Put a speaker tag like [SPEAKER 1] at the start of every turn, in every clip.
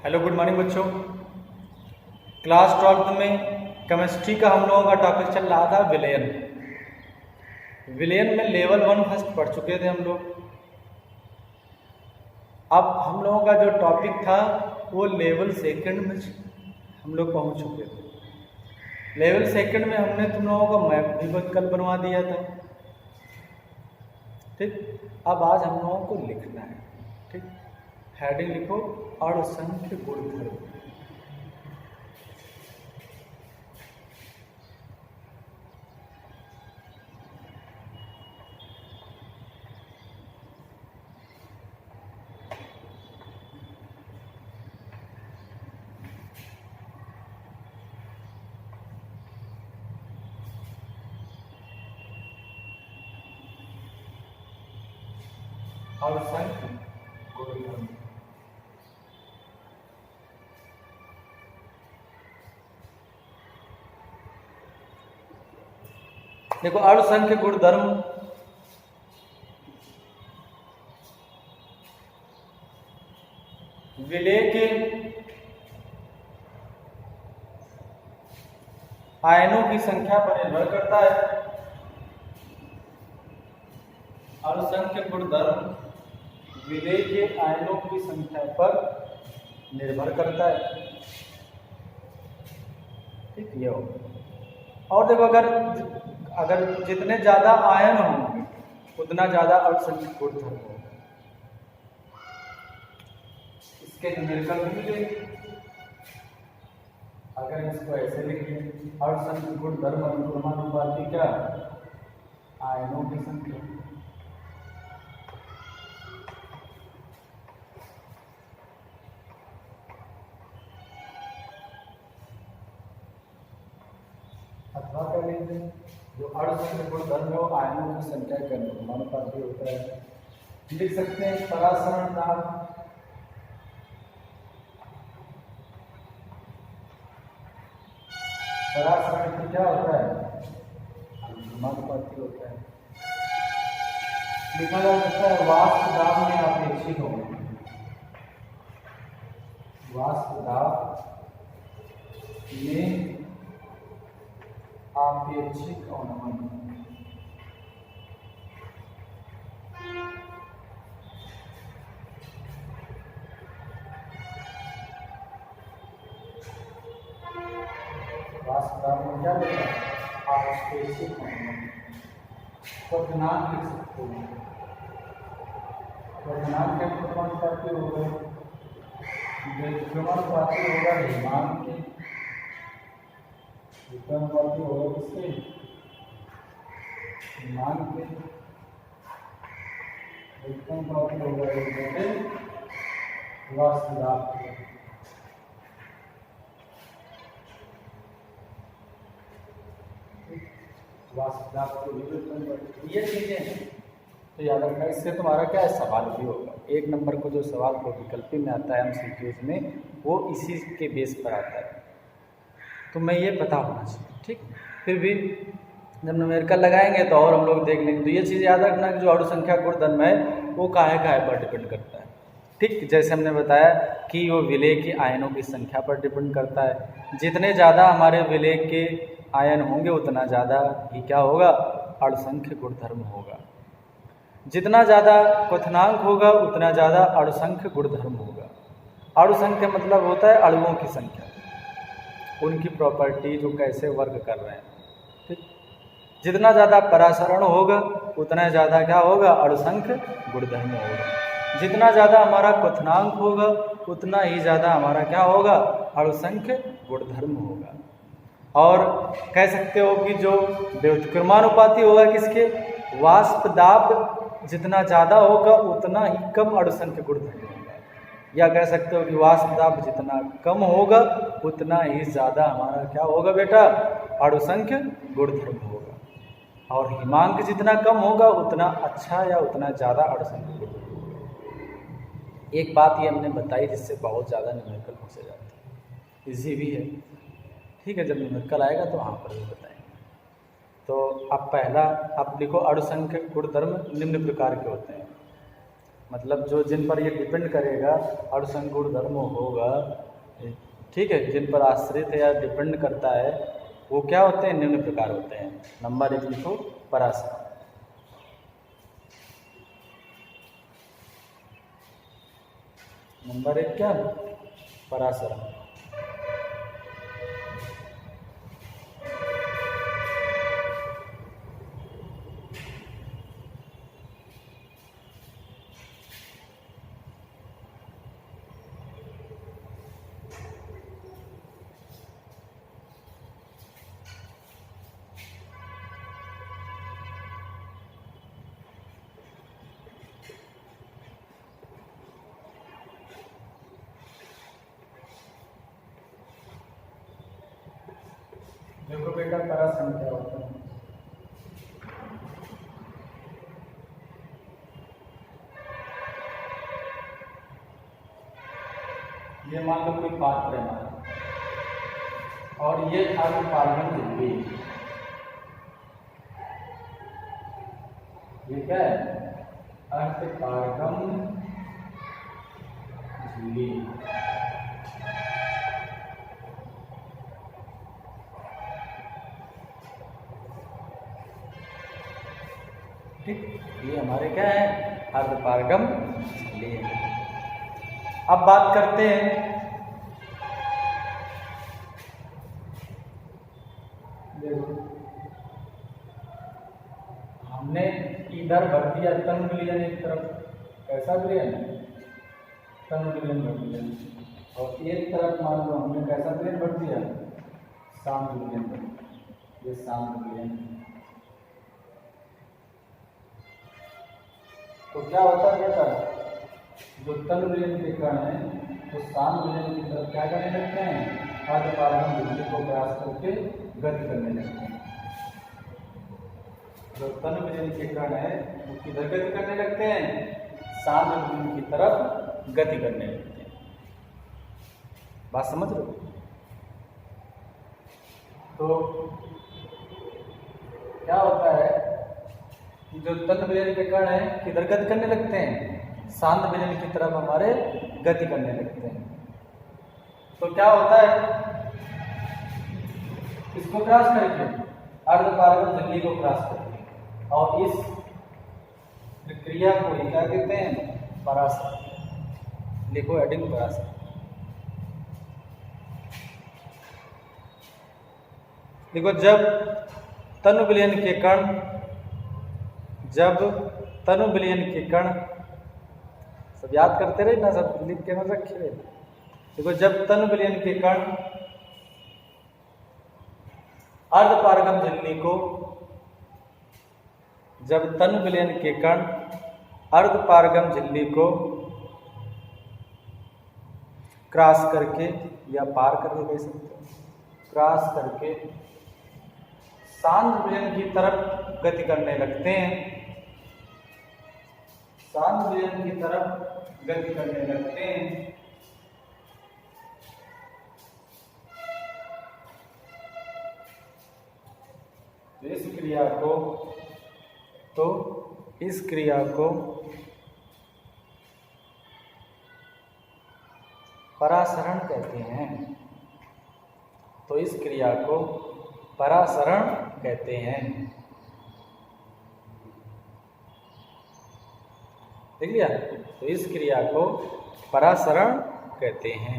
[SPEAKER 1] Hello good morning बच्चों। Class 12th में chemistry का हम लोगों का टॉपिक चल रहा था विलयन। विलयन में लेवल 1 फर्स्ट पढ़ चुके थे हम लोग। अब हम लोगों का जो टॉपिक था वो लेवल सेकंड में हम लोग पहुंच चुके थे। लेवल सेकंड में हमने तुम लोगों का मैप भी कल बनवा दिया था। ठीक, अब आज हम लोगों को लिखना है। ठीक, हेडिंग लिखो अणुसंख्य गुणधर्म। अणुसंख्य गुणधर्म। देखो अणुसंख्य गुणधर्म विलेय के आयनों की संख्या पर निर्भर करता है। अणुसंख्य गुणधर्म विलेय के आयनों की संख्या पर निर्भर करता है। ठीक, ये हो। और देखो अगर जितने ज्यादा आयन होंगे उतना ज्यादा अणुसंख्य गुणधर्म होगा। इसके न्यूमेरिकल भी मिलेंगे। अगर इसको ऐसे लिखिए अणुसंख्य गुणधर्म अनुक्रमानुपाती क्या आयनों की संख्या। अथवा क्या लिखते हैं जो अणुसंख्य गुणधर्म हो आयनों की संख्या के अनुक्रमानुपाती होता है। लिख सकते हैं परासरण दाब। परासरण की क्या होता है अनुक्रमानुपाती होता है। लिखा जा सकता है वाष्प दाब में अपेक्षित होगा। वाष्प दाब में आपेक्षिक अवनमन। वाष्प दाब में क्या लिखा है आपेक्षिक अवनमन। क्वथनांक लिख सकते हैं। क्वथनांक के अनुक्रमानुपाती होगा व्युत्क्रमानुपाती होगा हिमांक के व्युत्क्रमानुपाती होगा किसके हिमांक के व्युत्क्रमानुपाती होगा वाष्प दाब के। वाष्प दाब के ये चीजें हैं तो याद रखना। इससे तुम्हारा क्या है सवाल भी होगा। एक नंबर को जो सवाल को विकल्पी में आता है एमसीक्यूज में वो इसी के बेस पर आता है। तो मैं ये पता होना चाहिए। ठीक, फिर भी जब न्यूमेरिकल लगाएंगे तो और हम लोग देख लेंगे। तो ये चीज़ याद रखना कि जो अणुसंख्या गुणधर्म है वो काहे पर डिपेंड करता है। ठीक, जैसे हमने बताया कि वो विलेय के आयनों की संख्या पर डिपेंड करता है। जितने ज़्यादा हमारे विलेय के आयन होंगे उतना ज़्यादा ही क्या होगा अणुसंख्य गुणधर्म होगा। जितना ज़्यादा क्वथनांक होगा उतना ज़्यादा अणुसंख्य गुणधर्म होगा। अणुसंख्य मतलब होता है अणुओं की संख्या, उनकी प्रॉपर्टी जो कैसे वर्क कर रहे हैं। ठीक, जितना ज़्यादा परासरण होगा उतना ज़्यादा क्या होगा अणुसंख्य गुणधर्म होगा। जितना ज़्यादा हमारा क्वथनांक होगा उतना ही ज़्यादा हमारा क्या होगा अणुसंख्य गुणधर्म होगा। और कह सकते हो कि जो व्युत्क्रमानुपाती होगा किसके वाष्प दाब जितना ज़्यादा होगा उतना ही कम अणुसंख्य गुणधर्म होगा। या कह सकते हो कि वाष्प दाब जितना कम होगा उतना ही ज़्यादा हमारा क्या होगा बेटा अणुसंख्य गुणधर्म होगा। और हिमांक जितना कम होगा उतना अच्छा या उतना ज़्यादा अणुसंख्य गुणधर्म होगा। एक बात ये हमने बताई जिससे बहुत ज़्यादा न्यूमेरिकल पूछे जाते हैं, इजी भी है। ठीक है, जब न्यूमेरिकल आएगा तो वहाँ पर भी बताएंगे। तो अब पहला आप लिखो अणुसंख्य गुणधर्म निम्न प्रकार के होते हैं। मतलब जो जिन पर ये डिपेंड करेगा अणुसंग गुणधर्म होगा, ठीक है, जिन पर आश्रित है या डिपेंड करता है, वो क्या होते हैं, निम्न प्रकार होते हैं। नंबर 1 लिखो परासरण। नंबर 1 क्या, परासरण। देखो बेटा परासरण क्या होता है। ये मान लो कोई पात्र है हमारा, और ये था कार्बन झिल्ली। ये क्या है, अर्थ कार्बन झिल्ली। ठीक, ये हमारे क्या है, अर्धपारगम झिल्ली। अब बात करते हैं, देखो हमने इधर भर दिया तन विलयन एक तरफ, कैसा विलयन, तन विलयन भर दिया, और एक तरफ मान लो हमने कैसा विलयन भर दिया, शांत विलयन भर दिया। ये शांत विलयन, तो क्या होता है बेटा, जो तन विलयन के कण है तो शांत विलयन की तरफ क्या करने लगते हैं, अर्धपारगम झिल्ली को क्रॉस करके गति करने लगते हैं। जो तन विलयन के कण है वो किधर गति करने लगते हैं, शांत विलयन की तरफ गति करने लगते हैं। बात समझ रहे हो। तो क्या होता है, जो तन विलयन के कण है किधर गति करने लगते हैं, शांत विलयन की तरफ हमारे गति करने लगते हैं। तो क्या होता है, इसको क्रॉस करके, अर्धपारगम झिल्ली को क्रॉस करके, और इस प्रक्रिया को ही क्या कहते हैं, परासरण। लिखो हेडिंग परासरण। देखो जब तनु विलयन के कण, जब तनु विलयन के कण, सब याद करते रहे ना, सब लिख के ना रखे रहे। देखो जब तनु विलयन के कण अर्धपारगम झिल्ली को, जब तनु विलयन के कण अर्धपारगम झिल्ली को क्रॉस करके या पार करके कह सकते हो, क्रॉस करके शांत विलयन की तरफ गति करने लगते हैं, शांत विलयन की तरफ गति करने लगते हैं, तो इस क्रिया को परासरण कहते हैं। तो इस क्रिया को परासरण कहते हैं। देख लिया, तो इस क्रिया को परासरण कहते हैं।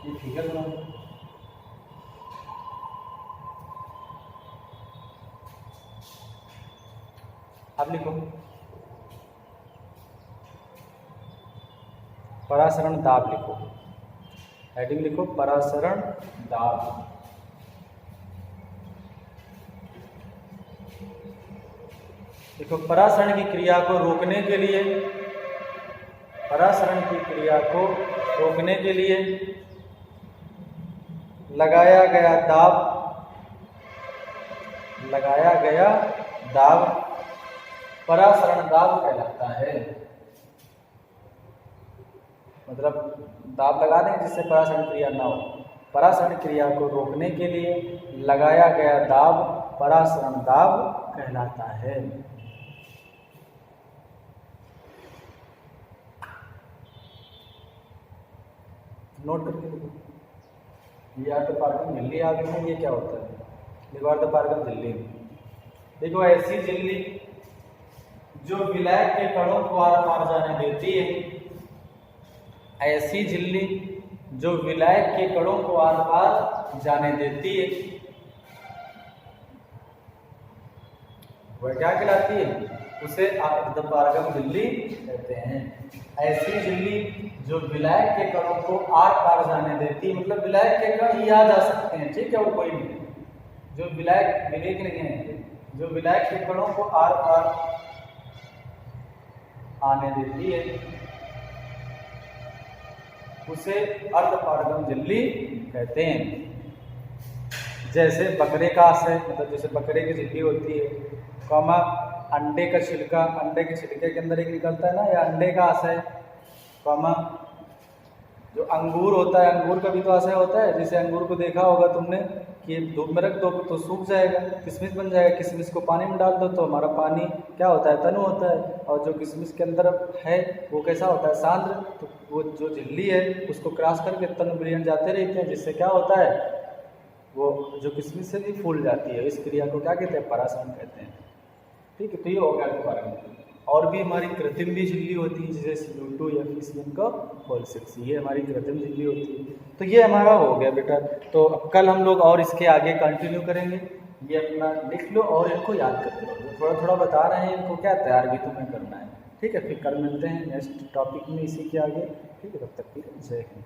[SPEAKER 1] ये फिगर बना, अब लिखो परासरण दाब, लिखो हेडिंग, लिखो परासरण दाब। देखो परासरण की क्रिया को रोकने के लिए, परासरण की क्रिया को रोकने के लिए लगाया गया दाब परासरण दाब कहलाता है। मतलब दाब लगा दें जिससे परासरण क्रिया ना हो। परासरण क्रिया को रोकने के लिए लगाया गया दाब परासरण दाब कहलाता है। नोट करके लिखो। ये अर्धपारगम झिल्ली आ गई है, ये क्या होता है, देखो अर्धपारगम झिल्ली। देखो ऐसी झिल्ली जो विलायक के कणों को आर पार जाने देती है, ऐसी झिल्ली जो विलायक के कणों को आर पार जाने देती है, वह क्या कहलाती है, उसे अर्धपारगम झिल्ली कहते हैं। ऐसी झिल्ली जो विलायक के कणों को आर पार जाने देती है, मतलब विलायक के कण ही आ जा सकते हैं, ठीक है, वो कोई नहीं, जो विलायक विलेख नहीं है, जो विलायक के कणों को आर पार आने देती है, उसे अर्धपारगम झिल्ली कहते हैं। जैसे बकरे का आशय, मतलब जैसे बकरे की झिल्ली होती है, कॉमा अंडे का छिलका, अंडे के छिलके के अंदर एक निकलता है ना, या अंडे का आशय, कॉमा जो अंगूर होता है, अंगूर का भी तो आशय होता है। जैसे अंगूर को देखा होगा तुमने कि धूप में रख दो तो सूख जाएगा, किशमिश बन जाएगा, किशमिश को पानी में डाल दो तो हमारा पानी क्या होता है, तनु होता है, और जो किशमिश के अंदर है वो कैसा होता है, सांद्र। तो वो जो झिल्ली है उसको क्रॉस करके तनु विलीयन जाते रहते हैं, जिससे क्या होता है, वो जो किशमिश से भी फूल जाती है। इस क्रिया को क्या कहते हैं, परासरण कहते हैं, ठीक है। तो ये हो गया अर्धपारगम। और भी हमारी कृत्रिम भी झिल्ली होती है, जैसे CO2 या FeCN का होल 6, ये हमारी कृत्रिम झिल्ली होती है। तो ये हमारा हो गया बेटा। तो अब कल हम लोग और इसके आगे कंटिन्यू करेंगे। ये अपना लिख लो और इनको याद करते रहो, थोड़ा थोड़ा बता रहे हैं, इनको क्या तैयार भी तुम्हें करना है, ठीक है। फिर कल मिलते हैं नेक्स्ट टॉपिक में इसी के आगे, ठीक है। तब तक के लिए जय हिंद।